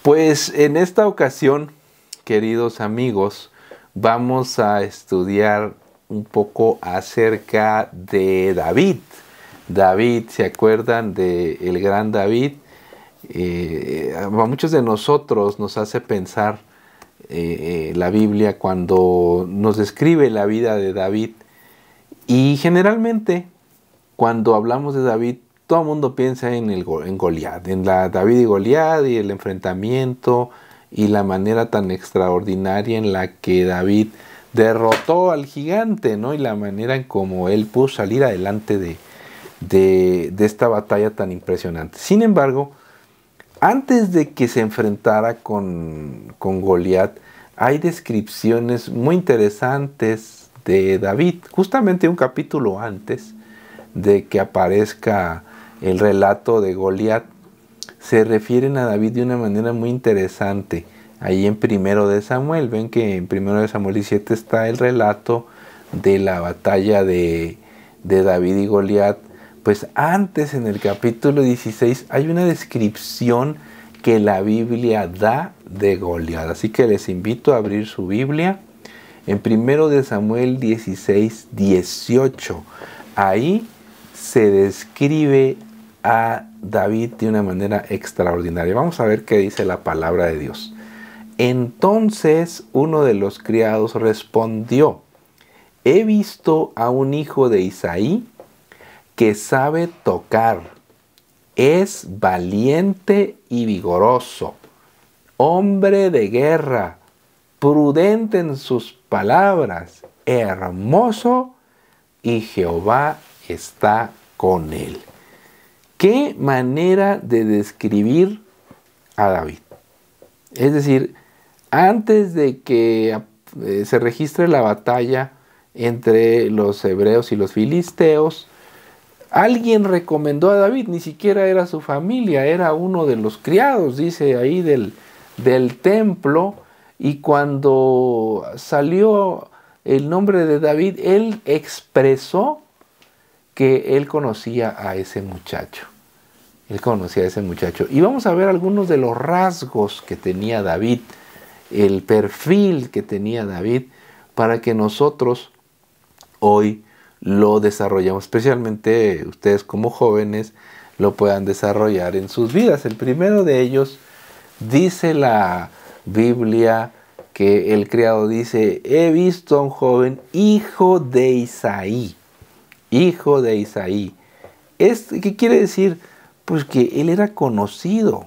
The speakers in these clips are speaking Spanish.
Pues en esta ocasión, queridos amigos, vamos a estudiar un poco acerca de David. David, ¿se acuerdan del gran David? A muchos de nosotros nos hace pensar la Biblia cuando nos describe la vida de David. Y generalmente, cuando hablamos de David, todo el mundo piensa en Goliat, en la David y Goliat y el enfrentamiento y la manera tan extraordinaria en la que David derrotó al gigante, ¿no? Y la manera en cómo él pudo salir adelante de esta batalla tan impresionante. Sin embargo, antes de que se enfrentara con Goliat, hay descripciones muy interesantes de David, justamente un capítulo antes de que aparezca el relato de Goliat, se refieren a David de una manera muy interesante. Ahí en 1 de Samuel, ven que en 1 de Samuel 17 está el relato de la batalla de David y Goliat. Pues antes, en el capítulo 16, hay una descripción que la Biblia da de Goliat. Así que les invito a abrir su Biblia en 1 de Samuel 16, 18. Ahí se describe a David de una manera extraordinaria. Vamos a ver qué dice la palabra de Dios. Entonces uno de los criados respondió: he visto a un hijo de Isaí que sabe tocar, es valiente y vigoroso, hombre de guerra, prudente en sus palabras, hermoso, y Jehová está con él. ¿Qué manera de describir a David? Es decir, antes de que se registre la batalla entre los hebreos y los filisteos, alguien recomendó a David, ni siquiera era su familia, era uno de los criados, dice ahí, del templo, y cuando salió el nombre de David, él expresó que él conocía a ese muchacho. Él conocía a ese muchacho. Y vamos a ver algunos de los rasgos que tenía David, el perfil que tenía David, para que nosotros hoy lo desarrollemos, especialmente ustedes como jóvenes lo puedan desarrollar en sus vidas. El primero de ellos, dice la Biblia, que el criado dice: he visto a un joven hijo de Isaí. Hijo de Isaí. ¿Qué quiere decir? Pues que él era conocido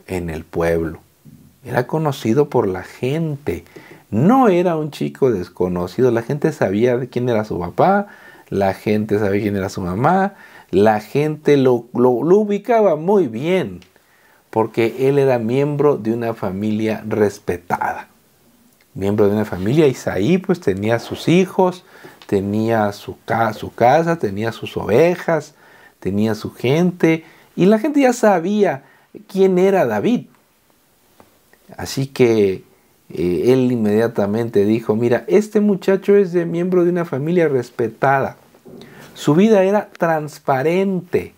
en el pueblo. Era conocido por la gente. No era un chico desconocido. La gente sabía de quién era su papá. La gente sabía quién era su mamá. La gente lo ubicaba muy bien, porque él era miembro de una familia respetada. Miembro de una familia. Isaí pues tenía sus hijos, tenía su casa, tenía sus ovejas, tenía su gente, y la gente ya sabía quién era David. Así que él inmediatamente dijo: mira, este muchacho es miembro de una familia respetada. Su vida era transparente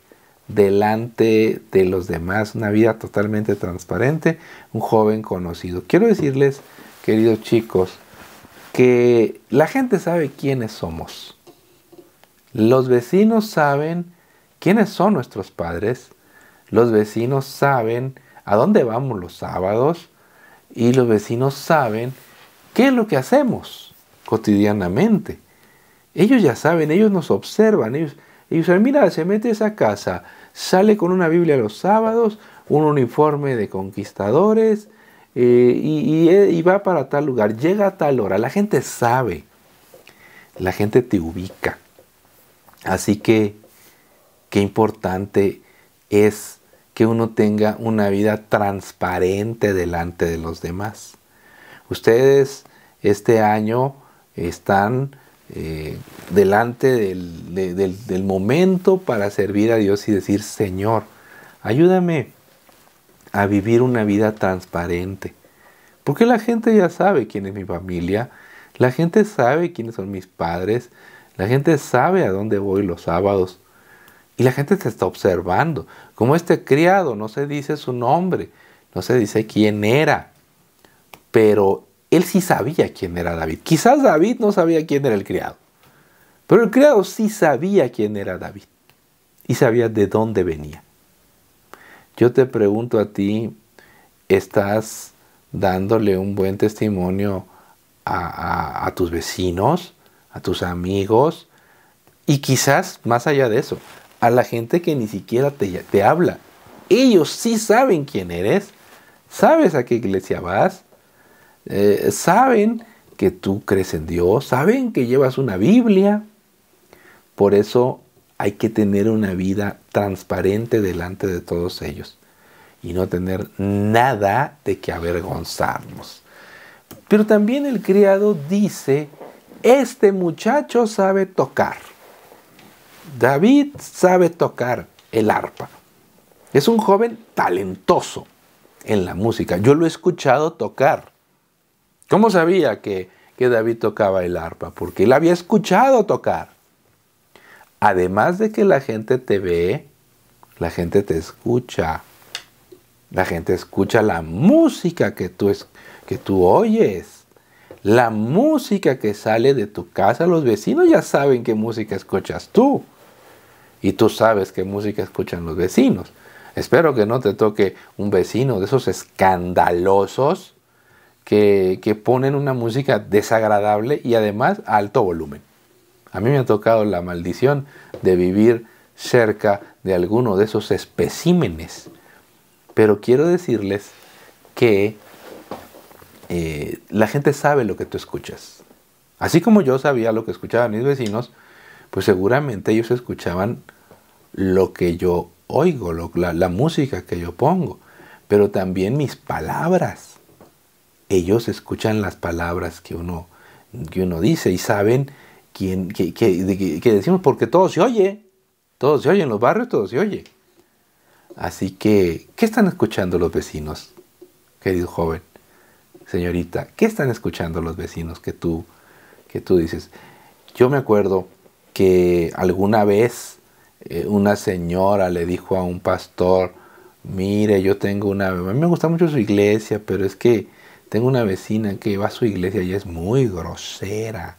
delante de los demás, una vida totalmente transparente, un joven conocido. Quiero decirles, queridos chicos, que la gente sabe quiénes somos. Los vecinos saben quiénes son nuestros padres. Los vecinos saben a dónde vamos los sábados. Y los vecinos saben qué es lo que hacemos cotidianamente. Ellos ya saben, ellos nos observan. Ellos saben: mira, se mete a esa casa, sale con una Biblia los sábados, un uniforme de conquistadores, y va para tal lugar, llega a tal hora. La gente sabe, la gente te ubica. Así que qué importante es que uno tenga una vida transparente delante de los demás. Ustedes este año están delante del momento para servir a Dios y decir: Señor, ayúdame a vivir una vida transparente. Porque la gente ya sabe quién es mi familia, la gente sabe quiénes son mis padres, la gente sabe a dónde voy los sábados. Y la gente te está observando. Como este criado, no se dice su nombre. no se dice quién era, pero él sí sabía quién era David. Quizás David no sabía quién era el criado, pero el criado sí sabía quién era David y sabía de dónde venía. Yo te pregunto a ti, ¿estás dándole un buen testimonio a tus vecinos, a tus amigos y quizás más allá de eso, a la gente que ni siquiera te habla? Ellos sí saben quién eres, sabes a qué iglesia vas, saben que tú crees en Dios, saben que llevas una Biblia. Por eso hay que tener una vida transparente delante de todos ellos y no tener nada de que avergonzarnos. Pero también el criado dice, este muchacho sabe tocar. David sabe tocar el arpa. Es un joven talentoso en la música. Yo lo he escuchado tocar. ¿Cómo sabía que David tocaba el arpa? Porque él había escuchado tocar. Además de que la gente te ve, la gente te escucha. La gente escucha la música que tú oyes. La música que sale de tu casa. Los vecinos ya saben qué música escuchas tú. Y tú sabes qué música escuchan los vecinos. Espero que no te toque un vecino de esos escandalosos que ponen una música desagradable y además a alto volumen. A mí me ha tocado la maldición de vivir cerca de alguno de esos especímenes. Pero quiero decirles que la gente sabe lo que tú escuchas. Así como yo sabía lo que escuchaban mis vecinos, pues seguramente ellos escuchaban lo que yo oigo, la música que yo pongo, pero también mis palabras. Ellos escuchan las palabras que uno dice y saben que decimos, porque todo se oye en los barrios, todo se oye. Así que, ¿qué están escuchando los vecinos, querido joven, señorita? ¿Qué están escuchando los vecinos que tú dices? Yo me acuerdo que alguna vez una señora le dijo a un pastor, mire, a mí me gusta mucho su iglesia, pero es que tengo una vecina que va a su iglesia y es muy grosera,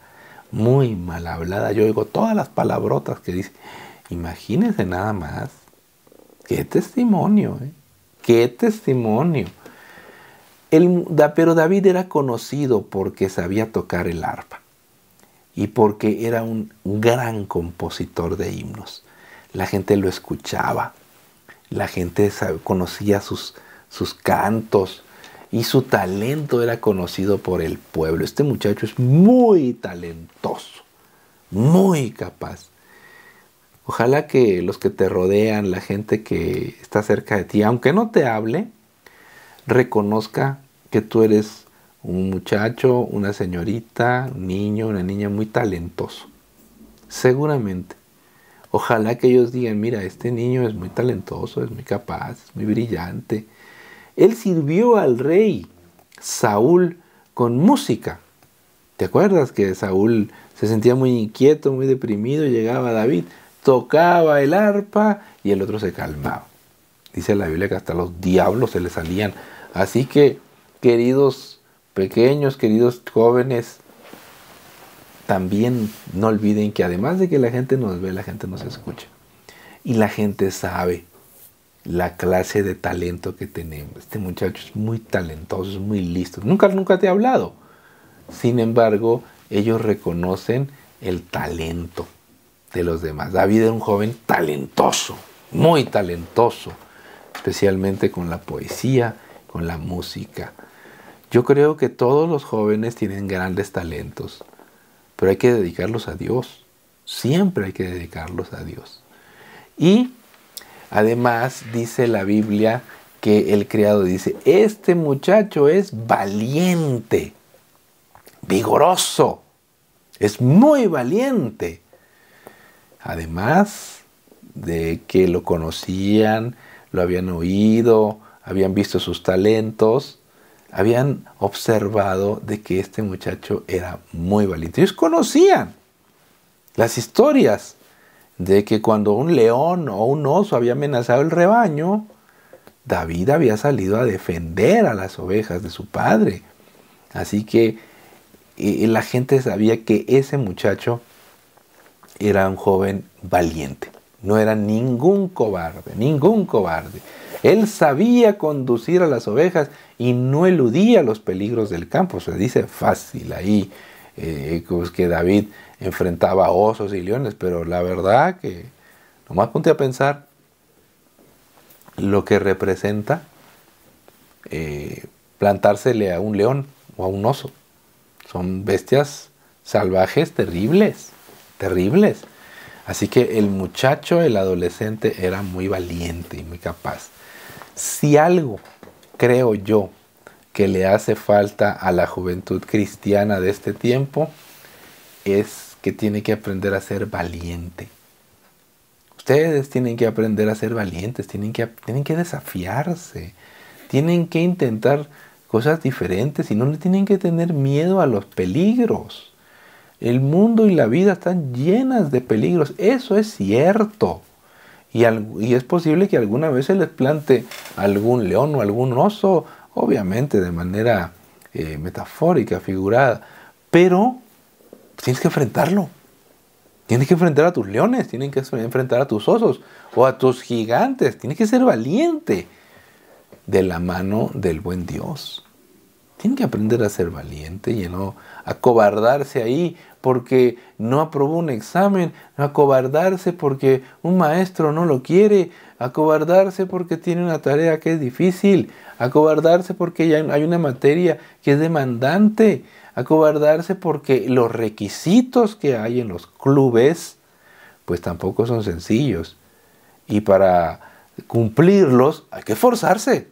muy mal hablada. Yo oigo todas las palabrotas que dice. Imagínense nada más. ¡Qué testimonio! ¡Qué testimonio! Pero David era conocido porque sabía tocar el arpa y porque era un gran compositor de himnos. La gente lo escuchaba, la gente conocía sus cantos y su talento era conocido por el pueblo. Este muchacho es muy talentoso, muy capaz. Ojalá que los que te rodean, la gente que está cerca de ti, aunque no te hable, reconozca que tú eres un muchacho, una señorita, un niño, una niña muy talentoso. Seguramente. Ojalá que ellos digan, mira, este niño es muy talentoso, es muy capaz, es muy brillante. Él sirvió al rey Saúl con música. ¿Te acuerdas que Saúl se sentía muy inquieto, muy deprimido? Llegaba David, tocaba el arpa y el otro se calmaba. Dice la Biblia que hasta los diablos se le salían. Así que, queridos pequeños, queridos jóvenes, también no olviden que además de que la gente nos ve, la gente nos escucha. Y la gente sabe la clase de talento que tenemos. Este muchacho es muy talentoso, es muy listo. Nunca te ha hablado. Sin embargo, ellos reconocen el talento de los demás. David era un joven talentoso, muy talentoso, especialmente con la poesía, con la música. Yo creo que todos los jóvenes tienen grandes talentos, pero hay que dedicarlos a Dios. Siempre hay que dedicarlos a Dios. Y además dice la Biblia que el criado dice, este muchacho es valiente, vigoroso, es muy valiente. Además de que lo conocían, lo habían oído, habían visto sus talentos, habían observado de que este muchacho era muy valiente. Ellos conocían las historias de que cuando un león o un oso había amenazado el rebaño, David había salido a defender a las ovejas de su padre. Así que la gente sabía que ese muchacho era un joven valiente. No era ningún cobarde, ningún cobarde. Él sabía conducir a las ovejas y no eludía los peligros del campo. Se dice fácil ahí, pues que David enfrentaba osos y leones, pero la verdad que nomás ponte a pensar lo que representa plantársele a un león o a un oso. Son bestias salvajes terribles, terribles. Así que el muchacho, el adolescente, era muy valiente y muy capaz. Si algo, creo yo, que le hace falta a la juventud cristiana de este tiempo, es que tiene que aprender a ser valiente. Ustedes tienen que aprender a ser valientes, tienen que desafiarse, tienen que intentar cosas diferentes y no le tienen que tener miedo a los peligros. El mundo y la vida están llenas de peligros, eso es cierto. Y es posible que alguna vez se les plante algún león o algún oso, obviamente de manera metafórica, figurada, pero tienes que enfrentarlo. Tienes que enfrentar a tus leones, tienes que enfrentar a tus osos o a tus gigantes. Tienes que ser valiente de la mano del buen Dios. Tienen que aprender a ser valiente y no acobardarse ahí porque no aprobó un examen, no acobardarse porque un maestro no lo quiere, acobardarse porque tiene una tarea que es difícil, acobardarse porque hay una materia que es demandante, acobardarse porque los requisitos que hay en los clubes pues tampoco son sencillos y para cumplirlos hay que esforzarse,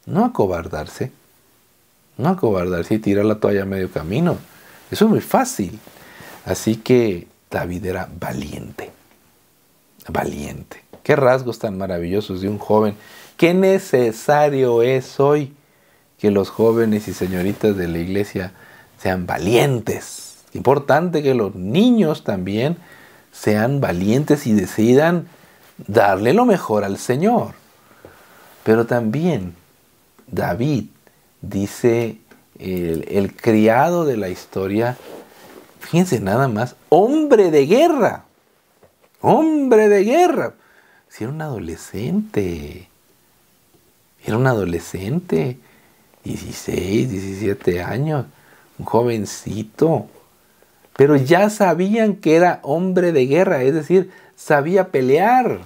no acobardarse. No acobardarse y tirar la toalla a medio camino. Eso es muy fácil. Así que David era valiente. Valiente. Qué rasgos tan maravillosos de un joven. Qué necesario es hoy que los jóvenes y señoritas de la iglesia sean valientes. Importante que los niños también sean valientes y decidan darle lo mejor al Señor. Pero también David, dice el criado de la historia, fíjense nada más, hombre de guerra, hombre de guerra. Si era un adolescente, 16, 17 años, un jovencito, pero ya sabían que era hombre de guerra, es decir, sabía pelear.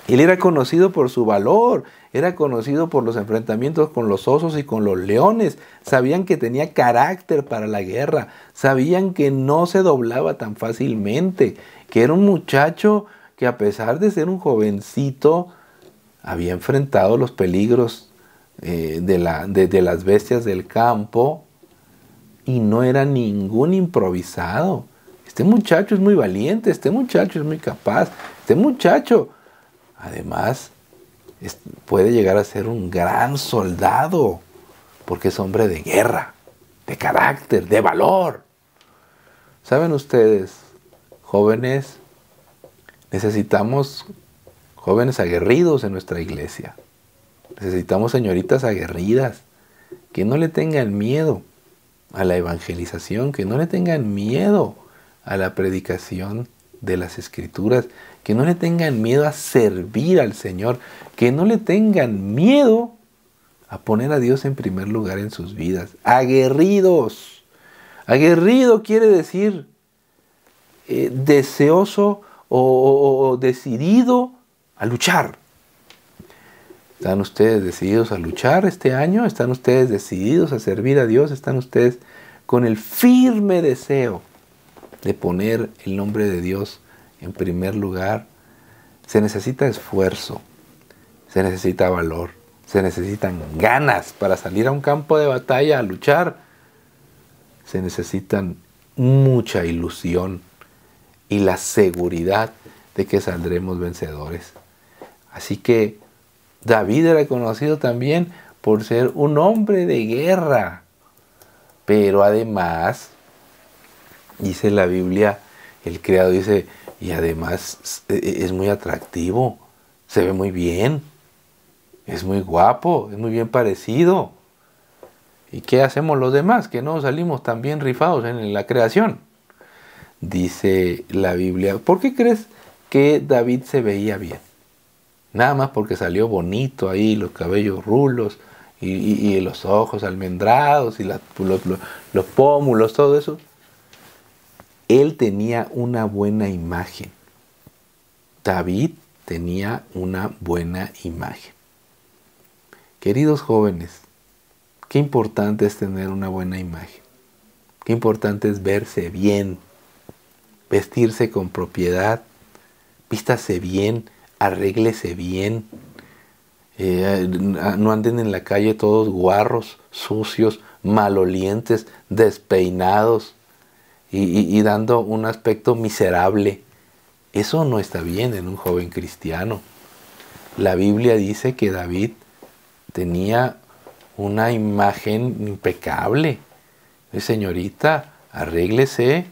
Él era conocido por su valor, era conocido por los enfrentamientos con los osos y con los leones. Sabían que tenía carácter para la guerra, sabían que no se doblaba tan fácilmente, que era un muchacho que a pesar de ser un jovencito, había enfrentado los peligros de las bestias del campo y no era ningún improvisado. Este muchacho es muy valiente, este muchacho es muy capaz, este muchacho además puede llegar a ser un gran soldado porque es hombre de guerra, de carácter, de valor. ¿Saben ustedes, jóvenes? Necesitamos jóvenes aguerridos en nuestra iglesia. Necesitamos señoritas aguerridas que no le tengan miedo a la evangelización, que no le tengan miedo a la predicación de las Escrituras, que no le tengan miedo a servir al Señor, que no le tengan miedo a poner a Dios en primer lugar en sus vidas. Aguerridos. Aguerrido quiere decir deseoso o decidido a luchar. ¿Están ustedes decididos a luchar este año? ¿Están ustedes decididos a servir a Dios? ¿Están ustedes con el firme deseo de poner el nombre de Dios en primer lugar? Se necesita esfuerzo, se necesita valor, se necesitan ganas para salir a un campo de batalla a luchar. Se necesitan mucha ilusión y la seguridad de que saldremos vencedores. Así que David era conocido también por ser un hombre de guerra, pero además, dice la Biblia, el criado dice, y además es muy atractivo, se ve muy bien. es muy guapo, es muy bien parecido. ¿Y qué hacemos los demás? Que no salimos tan bien rifados en la creación. Dice la Biblia, ¿por qué crees que David se veía bien? Nada más porque salió bonito ahí, los cabellos rulos y los ojos almendrados y los pómulos, todo eso. Él tenía una buena imagen. David tenía una buena imagen. Queridos jóvenes, qué importante es tener una buena imagen. Qué importante es verse bien, vestirse con propiedad, vístase bien, arréglese bien. No anden en la calle todos guarros, sucios, malolientes, despeinados y dando un aspecto miserable. Eso no está bien en un joven cristiano. La Biblia dice que David tenía una imagen impecable. Señorita, arréglese.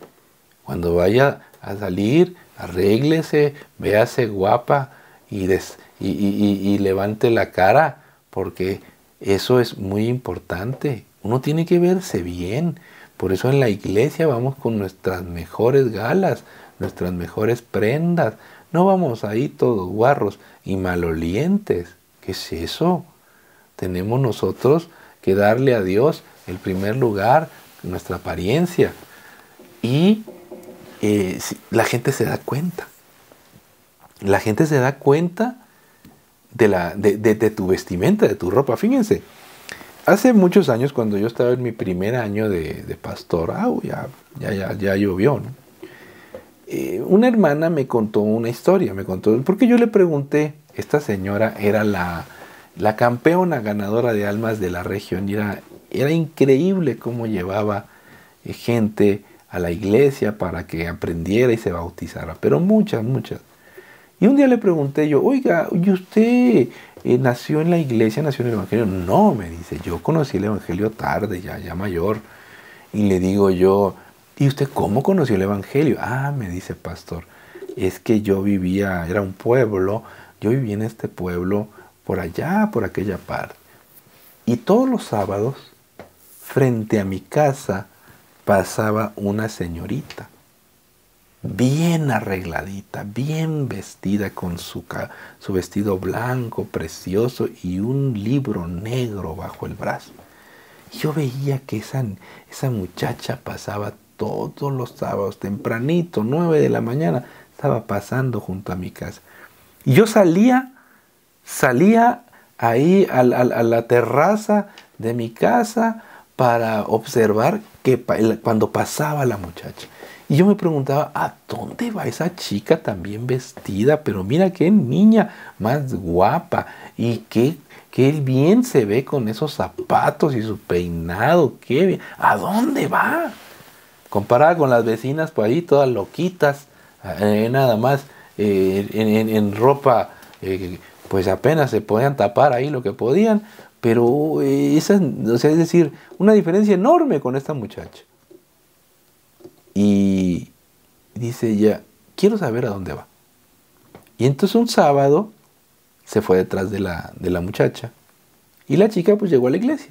Cuando vaya a salir, arréglese, véase guapa y levante la cara, porque eso es muy importante. Uno tiene que verse bien. Por eso en la iglesia vamos con nuestras mejores galas, nuestras mejores prendas. No vamos ahí todos guarros y malolientes. ¿Qué es eso? Tenemos nosotros que darle a Dios el primer lugar, nuestra apariencia. Y la gente se da cuenta. La gente se da cuenta de tu vestimenta, de tu ropa. Fíjense, hace muchos años, cuando yo estaba en mi primer año de pastor, ya llovió, ¿no? Una hermana me contó una historia, porque yo le pregunté, esta señora era la campeona ganadora de almas de la región, y era increíble cómo llevaba gente a la iglesia para que aprendiera y se bautizara, pero muchas. Y un día le pregunté yo, oiga, ¿y usted nació en la iglesia, nació en el evangelio? No, me dice, yo conocí el evangelio tarde, ya mayor. Y le digo yo, ¿y usted cómo conoció el evangelio? Ah, me dice, pastor, es que yo vivía, era un pueblo, yo vivía en este pueblo por allá, por aquella parte. Y todos los sábados, frente a mi casa, pasaba una señorita, bien arregladita, bien vestida, con su vestido blanco, precioso, y un libro negro bajo el brazo. Y yo veía que esa muchacha pasaba todos los sábados, tempranito, 9 de la mañana, estaba pasando junto a mi casa. Y yo salía ahí a la terraza de mi casa para observar cuando pasaba la muchacha. Y yo me preguntaba, ¿a dónde va esa chica tan bien vestida? Pero mira qué niña más guapa y qué bien se ve con esos zapatos y su peinado, qué bien. ¿A dónde va? Comparada con las vecinas por ahí, todas loquitas, nada más en ropa, pues apenas se podían tapar ahí lo que podían, pero o sea, es decir, una diferencia enorme con esta muchacha. Y dice ella, quiero saber a dónde va. Y entonces un sábado se fue detrás de la muchacha. Y la chica pues llegó a la iglesia.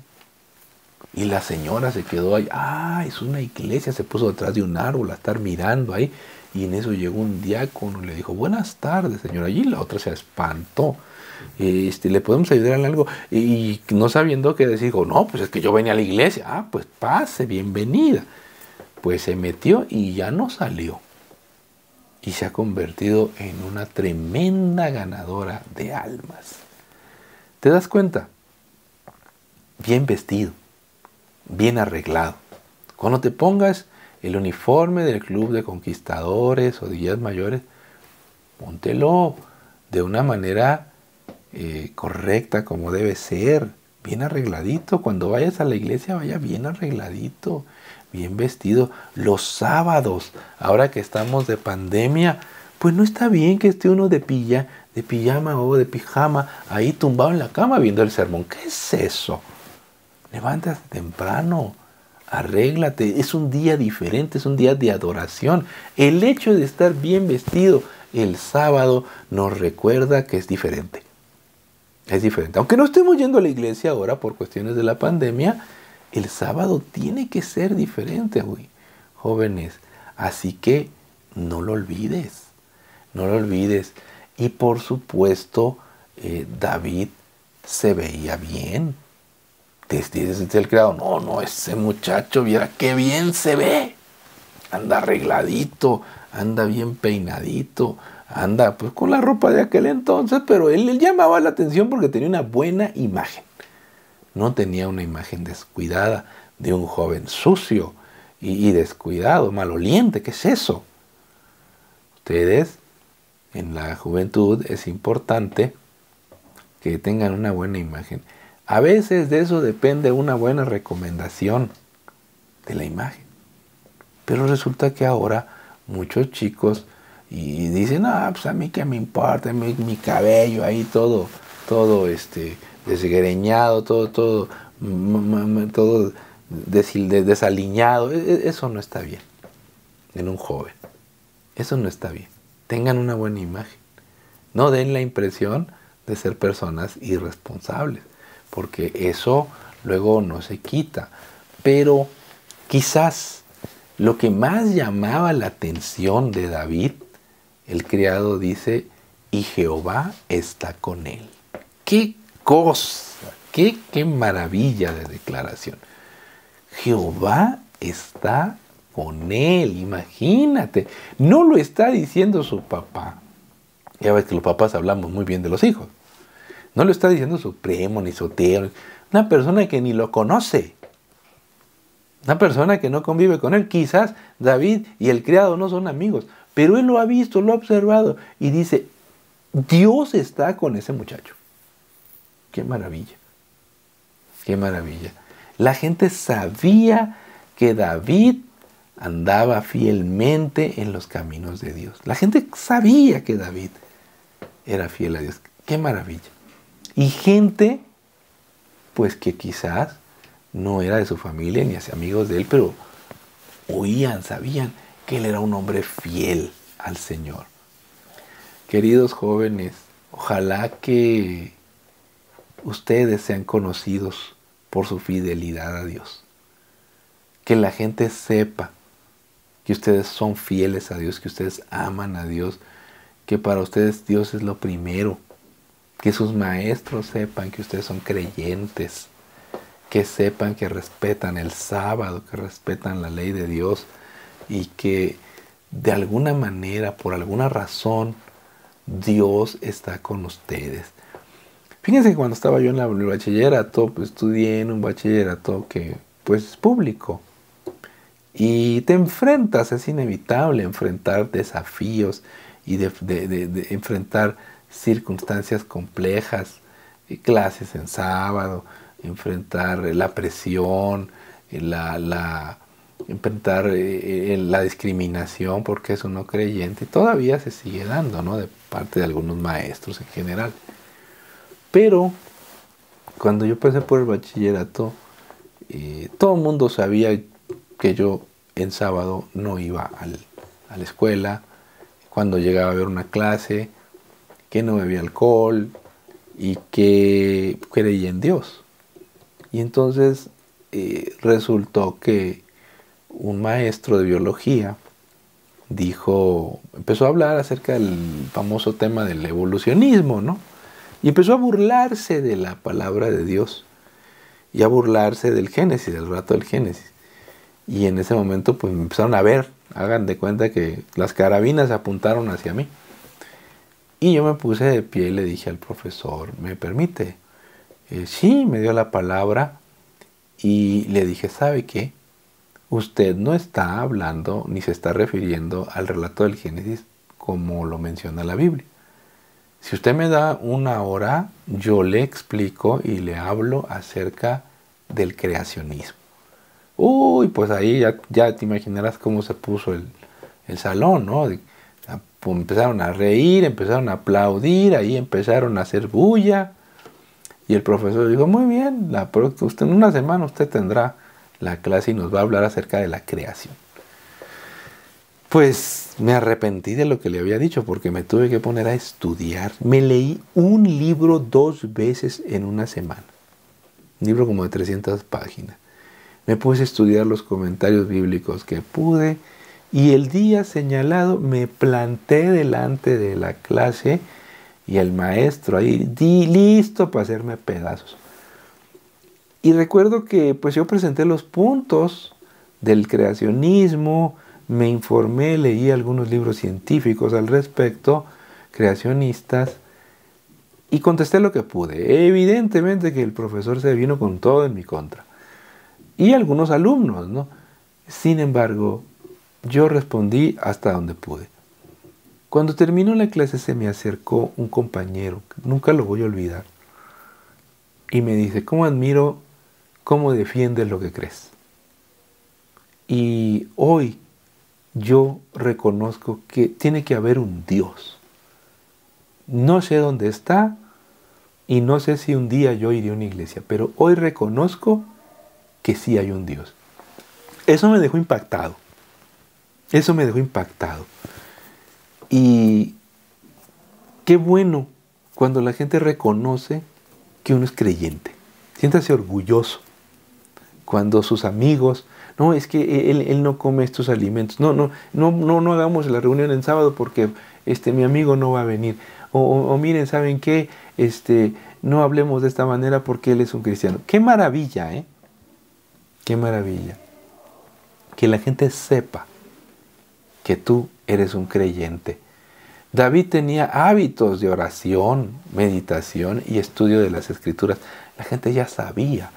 Y la señora se quedó ahí. Ah, es una iglesia. Se puso detrás de un árbol a estar mirando ahí. Y en eso llegó un diácono y le dijo, buenas tardes, señora. Y la otra se espantó. ¿Le podemos ayudar en algo? Y no sabiendo qué decir, dijo, no, pues es que yo venía a la iglesia. Ah, pues pase, bienvenida. Pues se metió y ya no salió. Y se ha convertido en una tremenda ganadora de almas. ¿Te das cuenta? Bien vestido, bien arreglado. Cuando te pongas el uniforme del club de conquistadores o de guías mayores, póntelo de una manera correcta, como debe ser, bien arregladito. Cuando vayas a la iglesia, vaya bien arregladito, bien vestido. Los sábados, ahora que estamos de pandemia, pues no está bien que esté uno de pijama o de pijama ahí tumbado en la cama viendo el sermón. ¿Qué es eso? Levántate temprano, arréglate, es un día diferente, es un día de adoración. El hecho de estar bien vestido el sábado nos recuerda que es diferente. Es diferente. Aunque no estemos yendo a la iglesia ahora por cuestiones de la pandemia, el sábado tiene que ser diferente, jóvenes. Así que no lo olvides. No lo olvides. Y por supuesto, David se veía bien. Desde el criado, no, ese muchacho, viera qué bien se ve. Anda arregladito, anda bien peinadito, anda pues con la ropa de aquel entonces, pero él llamaba la atención porque tenía una buena imagen. No tenía una imagen descuidada de un joven sucio y descuidado, maloliente. ¿Qué es eso? Ustedes, en la juventud, es importante que tengan una buena imagen. A veces de eso depende una buena recomendación de la imagen. Pero resulta que ahora muchos chicos y dicen, pues a mí qué me importa, mi cabello ahí todo desgreñado, todo desaliñado. Eso no está bien en un joven. Eso no está bien. Tengan una buena imagen. No den la impresión de ser personas irresponsables, porque eso luego no se quita. Pero quizás lo que más llamaba la atención de David, el criado dice, y Jehová está con él. ¡Qué cosa! ¡Qué maravilla de declaración! Jehová está con él, imagínate. No lo está diciendo su papá. Ya ves que los papás hablamos muy bien de los hijos. No lo está diciendo su primo ni su tío. Una persona que ni lo conoce. Una persona que no convive con él. Quizás David y el criado no son amigos, pero él lo ha visto, lo ha observado y dice, Dios está con ese muchacho. ¡Qué maravilla! ¡Qué maravilla! La gente sabía que David andaba fielmente en los caminos de Dios. La gente sabía que David era fiel a Dios. ¡Qué maravilla! Y gente, pues que quizás no era de su familia ni amigos de él, pero oían, sabían que él era un hombre fiel al Señor. Queridos jóvenes, ojalá que ustedes sean conocidos por su fidelidad a Dios. Que la gente sepa que ustedes son fieles a Dios, que ustedes aman a Dios, que para ustedes Dios es lo primero. Que sus maestros sepan que ustedes son creyentes, que sepan que respetan el sábado, que respetan la ley de Dios y que de alguna manera, por alguna razón, Dios está con ustedes. Fíjense que cuando estaba yo en el bachillerato, pues estudié en un bachillerato que pues es público. Y te enfrentas, es inevitable enfrentar desafíos y de enfrentar circunstancias complejas, clases en sábado, enfrentar la presión, enfrentar la discriminación porque es un no creyente. Y todavía se sigue dando, ¿no? De parte de algunos maestros en general. Pero cuando yo pasé por el bachillerato, todo el mundo sabía que yo en sábado no iba a la escuela, cuando llegaba a ver una clase, que no bebía alcohol y que creía en Dios. Y entonces resultó que un maestro de biología empezó a hablar acerca del famoso tema del evolucionismo, ¿no? Y empezó a burlarse de la palabra de Dios y a burlarse del Génesis, del relato del Génesis. Y en ese momento pues me empezaron a ver, hagan de cuenta que las carabinas apuntaron hacia mí. Y yo me puse de pie y le dije al profesor, ¿me permite? Sí, me dio la palabra y le dije, ¿sabe qué? Usted no está hablando ni se está refiriendo al relato del Génesis como lo menciona la Biblia. Si usted me da una hora, yo le explico y le hablo acerca del creacionismo. Uy, pues ahí ya te imaginarás cómo se puso el salón, ¿no? Empezaron a reír, empezaron a aplaudir, ahí empezaron a hacer bulla. Y el profesor dijo, muy bien, usted, en una semana usted tendrá la clase y nos va a hablar acerca de la creación. Pues me arrepentí de lo que le había dicho porque me tuve que poner a estudiar. Me leí un libro 2 veces en una semana. Un libro como de 300 páginas. Me puse a estudiar los comentarios bíblicos que pude y el día señalado me planté delante de la clase y el maestro ahí listo para hacerme pedazos. Y recuerdo que pues yo presenté los puntos del creacionismo, me informé, leí algunos libros científicos al respecto, creacionistas, y contesté lo que pude. Evidentemente que el profesor se vino con todo en mi contra. Y algunos alumnos, ¿no? Sin embargo, yo respondí hasta donde pude. Cuando terminó la clase se me acercó un compañero, nunca lo voy a olvidar, y me dice, ¿cómo admiro cómo defiendes lo que crees? Y hoy yo reconozco que tiene que haber un Dios. No sé dónde está y no sé si un día yo iré a una iglesia, pero hoy reconozco que sí hay un Dios. Eso me dejó impactado. Eso me dejó impactado. Y qué bueno cuando la gente reconoce que uno es creyente. Siéntase orgulloso. Cuando sus amigos, no, es que él no come estos alimentos. No hagamos la reunión en sábado porque mi amigo no va a venir. O miren, ¿saben qué? No hablemos de esta manera porque él es un cristiano. ¡Qué maravilla, eh! ¡Qué maravilla! Que la gente sepa que tú eres un creyente. David tenía hábitos de oración, meditación y estudio de las Escrituras. La gente ya sabía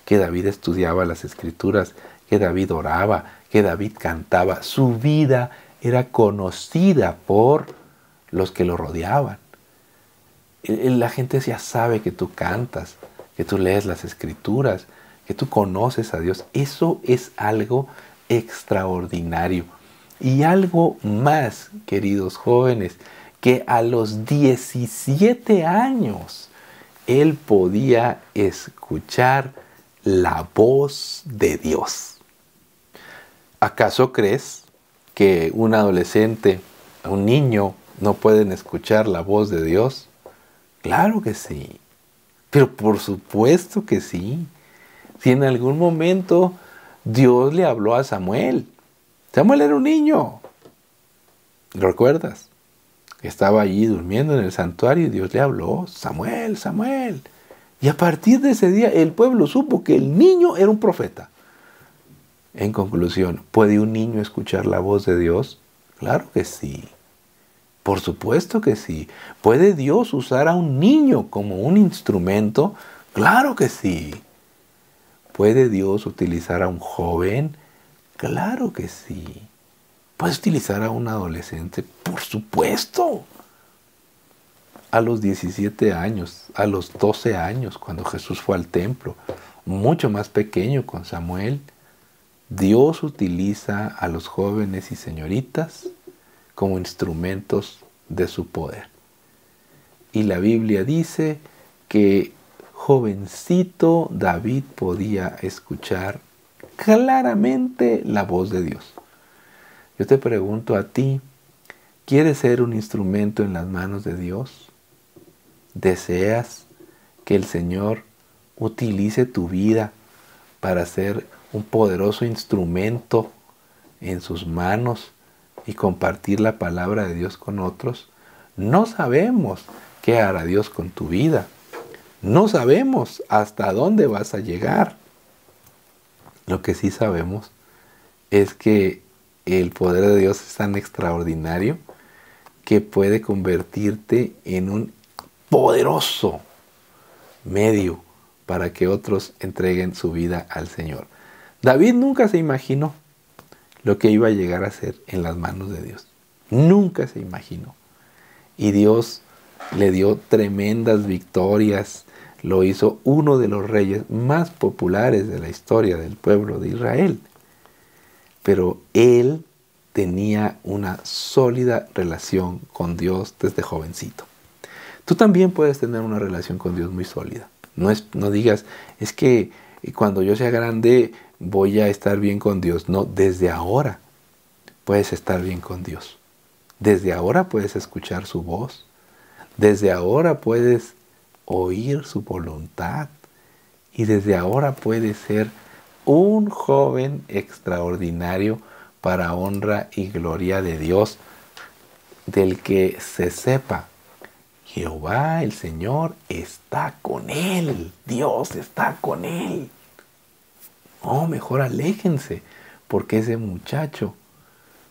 que David estudiaba las Escrituras, que David oraba, que David cantaba. Su vida era conocida por los que lo rodeaban. La gente ya sabe que tú cantas, que tú lees las Escrituras, que tú conoces a Dios. Eso es algo extraordinario. Y algo más, queridos jóvenes, que a los 17 años él podía escuchar la voz de Dios. ¿Acaso crees que un adolescente, un niño, no pueden escuchar la voz de Dios? Claro que sí, pero por supuesto que sí. Si en algún momento Dios le habló a Samuel. Samuel era un niño. ¿Lo recuerdas? Estaba allí durmiendo en el santuario y Dios le habló, Samuel, Samuel. Y a partir de ese día el pueblo supo que el niño era un profeta. En conclusión, ¿puede un niño escuchar la voz de Dios? Claro que sí. Por supuesto que sí. ¿Puede Dios usar a un niño como un instrumento? Claro que sí. ¿Puede Dios utilizar a un joven? Claro que sí. ¿Puedes utilizar a un adolescente? Por supuesto. A los 17 años, a los 12 años, cuando Jesús fue al templo, mucho más pequeño con Samuel, Dios utiliza a los jóvenes y señoritas como instrumentos de su poder. Y la Biblia dice que jovencito David podía escuchar claramente la voz de Dios. Yo te pregunto a ti, ¿quieres ser un instrumento en las manos de Dios? ¿Deseas que el Señor utilice tu vida para ser un poderoso instrumento en sus manos y compartir la palabra de Dios con otros? No sabemos qué hará Dios con tu vida. No sabemos hasta dónde vas a llegar. Lo que sí sabemos es que el poder de Dios es tan extraordinario que puede convertirte en un poderoso medio para que otros entreguen su vida al Señor. David nunca se imaginó lo que iba a llegar a ser en las manos de Dios. Nunca se imaginó. Y Dios le dio tremendas victorias. Lo hizo uno de los reyes más populares de la historia del pueblo de Israel. Pero él tenía una sólida relación con Dios desde jovencito. Tú también puedes tener una relación con Dios muy sólida. No digas, es que cuando yo sea grande voy a estar bien con Dios. No, desde ahora. puedes estar bien con Dios. Desde ahora puedes escuchar su voz. Desde ahora puedes oír su voluntad. Y desde ahora puedes ser un joven extraordinario para honra y gloria de Dios, del que se sepa: Jehová, el Señor, está con él. Dios está con él. No, mejor aléjense, porque ese muchacho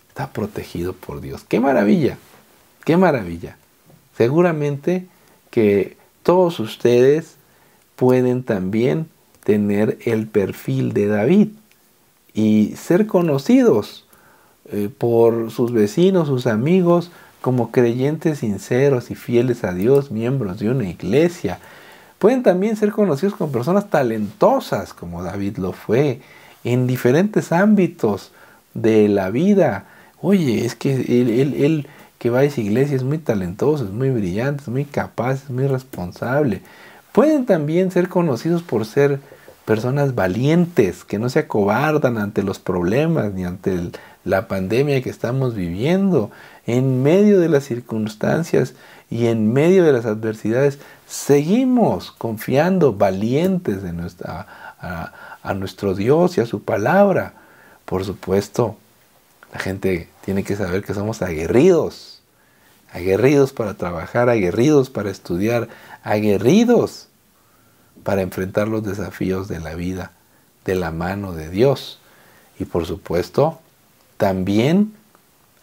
está protegido por Dios. ¡Qué maravilla! ¡Qué maravilla! Seguramente que todos ustedes pueden también tener el perfil de David y ser conocidos por sus vecinos, sus amigos, como creyentes sinceros y fieles a Dios, miembros de una iglesia. Pueden también ser conocidos como personas talentosas, como David lo fue, en diferentes ámbitos de la vida. Oye, es que él que va a esa iglesia es muy talentoso, es muy brillante, es muy capaz, es muy responsable. Pueden también ser conocidos por ser personas valientes, que no se acobardan ante los problemas ni ante la pandemia que estamos viviendo. En medio de las circunstancias y en medio de las adversidades, seguimos confiando valientes a nuestro Dios y a su palabra. Por supuesto, la gente tiene que saber que somos aguerridos. Aguerridos para trabajar, aguerridos para estudiar, aguerridos para enfrentar los desafíos de la vida de la mano de Dios. Y por supuesto, también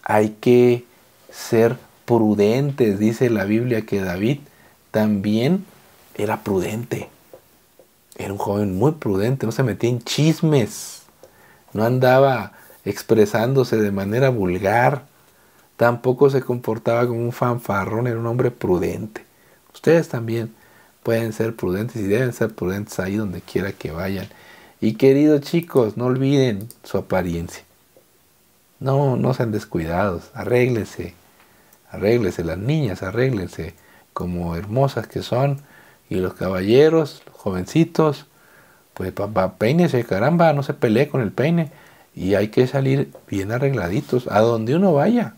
hay que ser prudentes. Dice la Biblia que David también era prudente. Era un joven muy prudente, no se metía en chismes, no andaba expresándose de manera vulgar, tampoco se comportaba como un fanfarrón, era un hombre prudente. Ustedes también pueden ser prudentes y deben ser prudentes ahí donde quiera que vayan. Y queridos chicos, no olviden su apariencia. No sean descuidados, arréglense, las niñas, arréglense como hermosas que son, y los caballeros, los jovencitos, pues peínese, caramba, no se pelee con el peine, y hay que salir bien arregladitos a donde uno vaya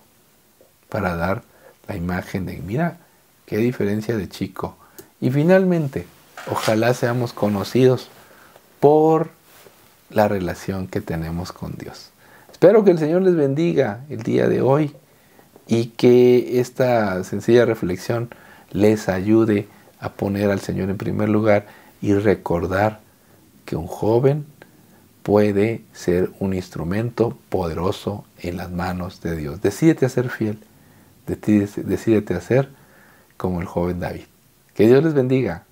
para dar la imagen de, mira, qué diferencia de chico. Y finalmente, ojalá seamos conocidos por la relación que tenemos con Dios. Espero que el Señor les bendiga el día de hoy y que esta sencilla reflexión les ayude a poner al Señor en primer lugar y recordar que un joven puede ser un instrumento poderoso en las manos de Dios. Decídete a ser fiel, decídete a ser como el joven David. Que Dios les bendiga.